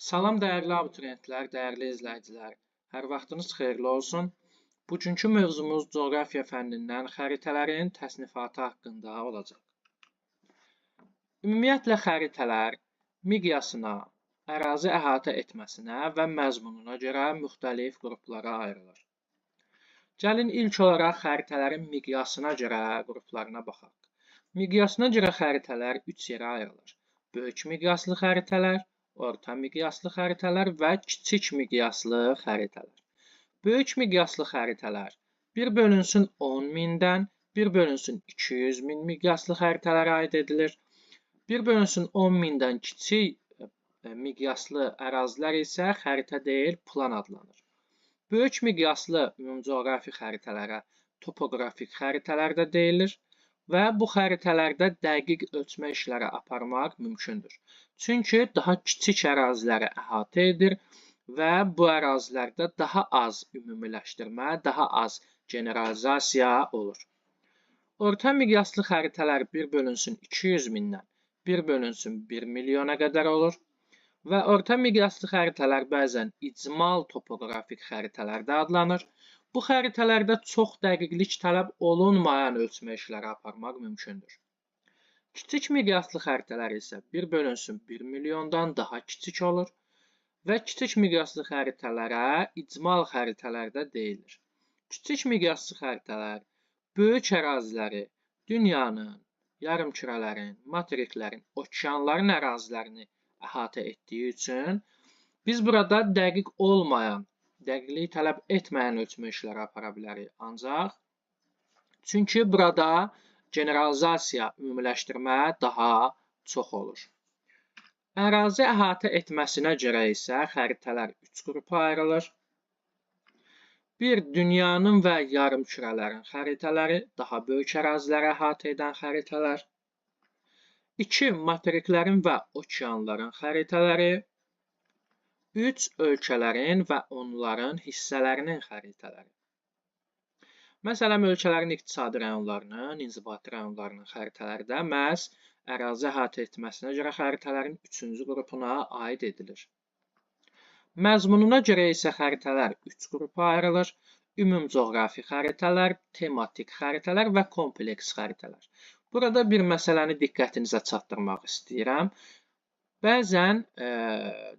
Salam dəyərli abituriyentlər, dəyərli izləyicilər. Hər vaxtınız xeyirli olsun. Bugünkü mövzumuz coğrafiya fənnindən xəritələrin təsnifatı haqqında olacaq. Ümumiyyətlə xəritələr miqyasına, ərazi əhatə etməsinə və məzmununa görə müxtəlif qruplara ayrılır. Gəlin ilk olaraq xəritələrin miqyasına görə qruplarına baxaq. Miqyasına görə xəritələr 3 yerə ayrılır. Böyük miqyaslı xəritələr, orta miqyaslı xəritələr və kiçik miqyaslı xəritələr. Böyük miqyaslı xəritələr 1/10.000-dən 1/200.000 miqyaslı xəritələrə aid edilir. 1/10.000-dən kiçik miqyaslı ərazilər isə xəritə deyil, plan adlanır. Böyük miqyaslı ümumcoğrafi xəritələrə topoqrafik xəritələr də deyilir və bu xəritələrdə dəqiq ölçmə işləri aparmaq mümkündür. Çünki daha kiçik əraziləri əhatə edir və bu ərazilərdə daha az ümumiləşdirmə, daha az generalizasiya olur. Orta miqyaslı xəritələr 1/200.000-dən 1/1 milyona qədər olur və orta miqyaslı xəritələr bəzən icmal topoqrafik xəritələr də adlanır. Bu xəritələrdə çox dəqiqlik tələb olunmayan ölçmə işləri aparmaq mümkündür. Kiçik miqyaslı xəritələr isə 1/1 milyondan daha kiçik olur və kiçik miqyaslı xəritələrə icmal xəritələr də deyilir. Kiçik miqyaslı xəritələr böyük əraziləri, dünyanın, yarımkürələrin, materiklərin, okeanların ərazilərini əhatə etdiyi üçün biz burada dəqiq olmayan, dəqiqliyi tələb etməyən ölçmə işləri apara bilərik. Ancaq çünki burada generalizasiya, ümumiləşdirmə daha çox olur. Ərazi əhatə etməsinə görə isə xəritələr 3 qrupa ayrılır. 1. Dünyanın və yarımkürələrin xəritələri, daha böyük əraziləri əhatə edən xəritələr. 2. Materiklərin və okeanların xəritələri. 3. Ölkələrin və onların hissələrinin xəritələri. Məsələn, ölkələrin iqtisadi rayonlarının, inzibati rayonlarının xəritələri də məhz ərazi əhatə etməsinə görə xəritələrin 3-cü qrupuna aid edilir. Məzmununa görə isə xəritələr 3 qrupa ayrılır. Ümumcoğrafi xəritələr, tematik xəritələr və kompleks xəritələr. Burada bir məsələni diqqətinizə çatdırmaq istəyirəm. Bəzən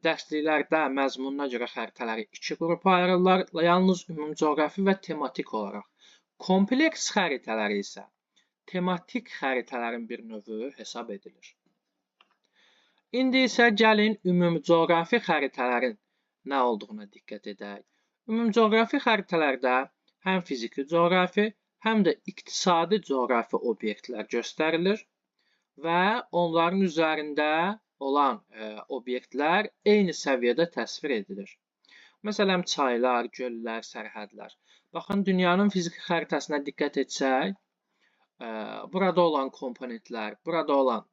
dərsliklərdə məzmununa görə xəritələri 2 qrupa ayrılırlar, yalnız ümumcoğrafi və tematik olaraq. Kompleks xəritələr isə tematik xəritələrin bir növü hesab edilir. İndi isə gəlin ümumcoğrafi xəritələrin nə olduğuna diqqət edək. Ümumcoğrafi xəritələrdə həm fiziki coğrafi, həm də iqtisadi coğrafi obyektlər göstərilir və onların üzərində olan obyektlər eyni səviyyədə təsvir edilir. Məsələn, çaylar, göllər, sərhədlər. Baxın, dünyanın fiziki xəritəsinə diqqət etsək, burada olan komponentlər, burada olan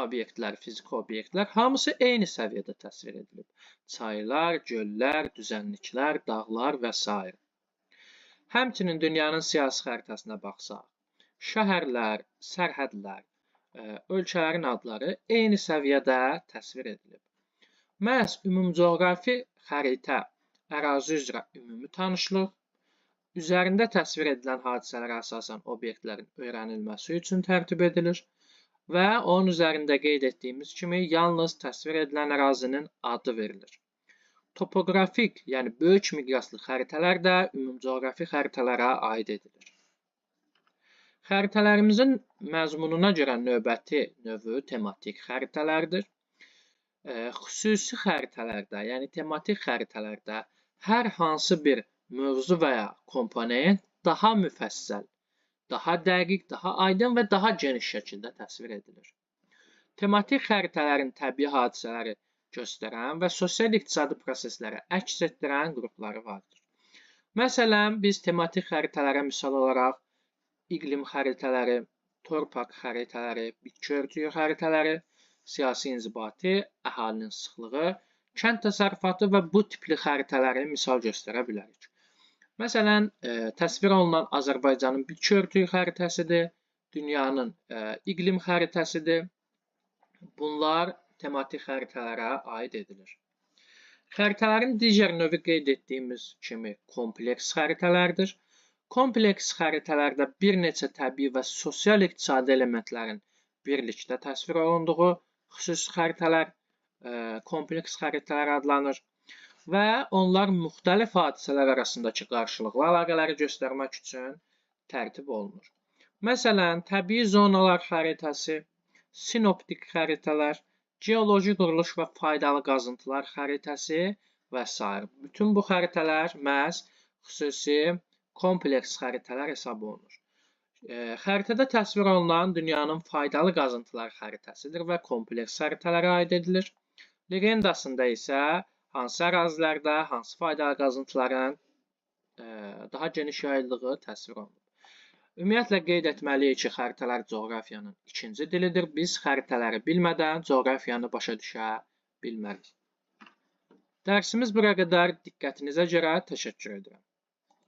obyektlər, fiziki obyektlər hamısı eyni səviyyədə təsvir edilib. Çaylar, göllər, düzənliklər, dağlar və s. Həmçinin dünyanın siyasi xəritəsinə baxsaq, şəhərlər, sərhədlər, ölkələrin adları eyni səviyyədə təsvir edilib. Məhz ümumcoğrafi xəritə ərazi üzrə ümumi tanışlıq, üzərində təsvir edilən hadisələrə əsasən obyektlərin öyrənilməsi üçün tərtib edilir və onun üzərində qeyd etdiyimiz kimi yalnız təsvir edilən ərazinin adı verilir. Topoqrafik, yəni böyük miqyaslı xəritələr də ümumcoğrafi xəritələrə aid edilir. Xəritələrimizin məzmununa görə növbəti növü tematik xəritələrdir. Xüsusi xəritələrdə, yəni tematik xəritələrdə hər hansı bir mövzu və ya komponent daha müfəssəl, daha dəqiq, daha aydın və daha geniş şəkildə təsvir edilir. Tematik xəritələrin təbii hadisələri göstərən və sosial-iqtisadi prosesləri əks etdirən qrupları vardır. Məsələn, biz tematik xəritələrə misal olaraq iqlim xəritələri, torpaq xəritələri, bitki örtüyü xəritələri, siyasi inzibati, əhalinin sıxlığı, kənd təsərrüfatı və bu tipli xəritələri misal göstərə bilərik. Məsələn, təsvir olunan Azərbaycanın bitki örtüyü xəritəsidir, dünyanın iqlim xəritəsidir. Bunlar tematik xəritələrə aid edilir. Xəritələrin digər növü qeyd etdiyimiz kimi kompleks xəritələrdir. Kompleks xəritələrdə bir neçə təbii və sosial-iqtisadi elementlərin birlikdə təsvir olunduğu xüsusi xəritələr kompleks xəritələr adlanır və onlar müxtəlif hadisələr arasındakı qarşılıqlı əlaqələri göstərmək üçün tərtib olunur. Məsələn, təbii zonalar xəritəsi, sinoptik xəritələr, geoloji quruluş və faydalı qazıntılar xəritəsi və s. Bütün bu xəritələr məhz xüsusi kompleks xəritələr hesab olunur. Xəritədə təsvir olunan dünyanın faydalı qazıntılar xəritəsidir və kompleks xəritələrə aid edilir. Legendasında isə hansı ərazilərdə hansı faydalı qazıntıların daha geniş yayıldığı təsvir olunur. Ümumiyyətlə qeyd etməliyik ki, xəritələr coğrafiyanın ikinci dilidir. Biz xəritələri bilmədən coğrafiyanı başa düşə bilmərik. Dərsimiz bura qədər. Diqqətinizə görə təşəkkür edirəm.